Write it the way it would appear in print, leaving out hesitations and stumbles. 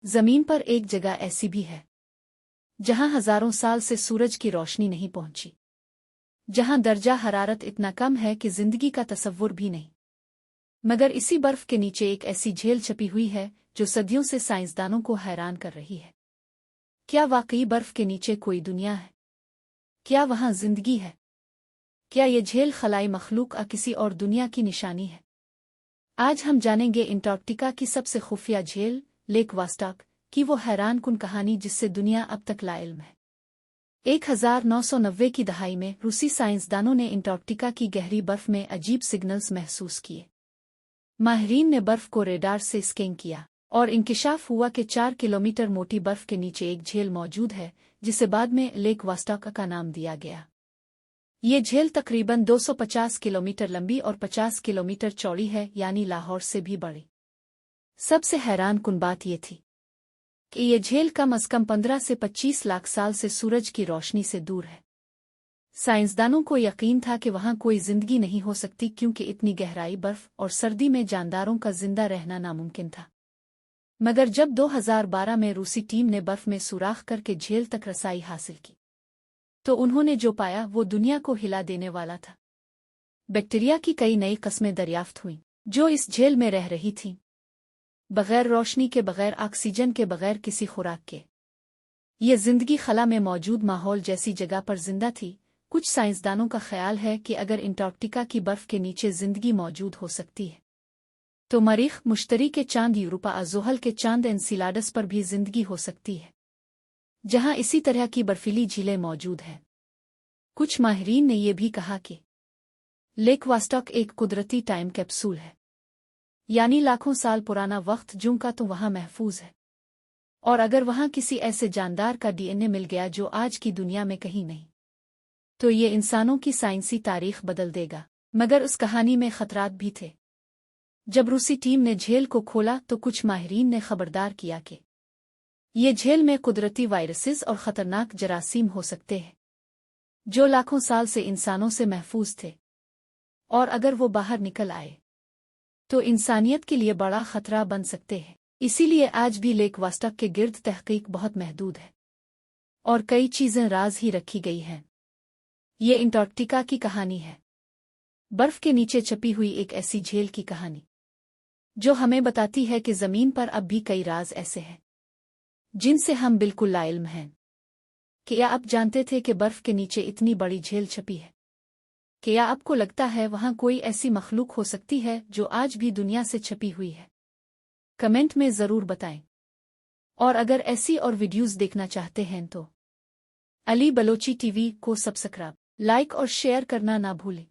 जमीन पर एक जगह ऐसी भी है जहां हजारों साल से सूरज की रोशनी नहीं पहुंची, जहां दर्जा हरारत इतना कम है कि जिंदगी का तसव्वुर भी नहीं। मगर इसी बर्फ के नीचे एक ऐसी झील छपी हुई है जो सदियों से साइंसदानों को हैरान कर रही है। क्या वाकई बर्फ के नीचे कोई दुनिया है? क्या वहां जिंदगी है? क्या ये झील खलाई मखलूक या किसी और दुनिया की निशानी है? आज हम जानेंगे अंटार्कटिका की सबसे खुफिया झील लेक वोस्टॉक की वो हैरानकुन कहानी जिससे दुनिया अब तक लाइल्म है। 1990 की दहाई में रूसी साइंसदानों ने अंटार्कटिका की गहरी बर्फ में अजीब सिग्नल्स महसूस किए। माहिरीन ने बर्फ को रेडार से स्कैन किया और इंकिशाफ हुआ कि 4 किलोमीटर मोटी बर्फ के नीचे एक झील मौजूद है जिसे बाद में लेक वोस्टॉक का नाम दिया गया। ये झील तकरीबन 250 किलोमीटर लंबी और 50 किलोमीटर चौड़ी है, यानी लाहौर से भी बड़ी। सबसे हैरानकुन बात यह थी कि ये झील कम अज कम 15 से 25 लाख साल से सूरज की रोशनी से दूर है। साइंसदानों को यकीन था कि वहां कोई जिंदगी नहीं हो सकती क्योंकि इतनी गहराई बर्फ और सर्दी में जानदारों का जिंदा रहना नामुमकिन था। मगर जब 2012 में रूसी टीम ने बर्फ में सुराख करके झील तक रसाई हासिल की तो उन्होंने जो पाया वो दुनिया को हिला देने वाला था। बैक्टीरिया की कई नई किस्में दरियाफ्त हुईं जो इस झील में रह रही थीं, बगैर रोशनी के, बगैर ऑक्सीजन के, बगैर किसी खुराक के। ये जिंदगी खला में मौजूद माहौल जैसी जगह पर जिंदा थी। कुछ साइंसदानों का ख्याल है कि अगर अंटार्कटिका की बर्फ के नीचे जिंदगी मौजूद हो सकती है तो मरीख, मुश्तरी के चांद, यूरोपा, अज़ोहल के चांद, एनसिलाडस पर भी जिंदगी हो सकती है जहां इसी तरह की बर्फीली झीलें मौजूद हैं। कुछ माहिरीन ने यह भी कहा कि लेक वोस्टॉक एक कुदरती टाइम कैप्सूल है, यानी लाखों साल पुराना वक्त जो का तो वहां महफूज है, और अगर वहां किसी ऐसे जानदार का डीएनए मिल गया जो आज की दुनिया में कहीं नहीं, तो ये इंसानों की साइंसी तारीख बदल देगा। मगर उस कहानी में खतरात भी थे। जब रूसी टीम ने झील को खोला तो कुछ माहिरीन ने खबरदार किया कि ये झील में कुदरती वायरसेस और खतरनाक जरासीम हो सकते हैं जो लाखों साल से इंसानों से महफूज थे, और अगर वो बाहर निकल आए तो इंसानियत के लिए बड़ा खतरा बन सकते हैं। इसीलिए आज भी लेक वोस्टॉक के गिर्द तहकीक बहुत महदूद है और कई चीजें राज ही रखी गई हैं। ये अंटार्कटिका की कहानी है, बर्फ के नीचे छपी हुई एक ऐसी झील की कहानी जो हमें बताती है कि जमीन पर अब भी कई राज ऐसे हैं जिनसे हम बिल्कुल लाइल्म हैं। क्या आप जानते थे कि बर्फ के नीचे इतनी बड़ी झील छपी है? क्या आपको लगता है वहां कोई ऐसी मखलूक हो सकती है जो आज भी दुनिया से छपी हुई है? कमेंट में जरूर बताएं। और अगर ऐसी और वीडियोस देखना चाहते हैं तो अली बलोची टीवी को सब्सक्राइब, लाइक और शेयर करना ना भूलें।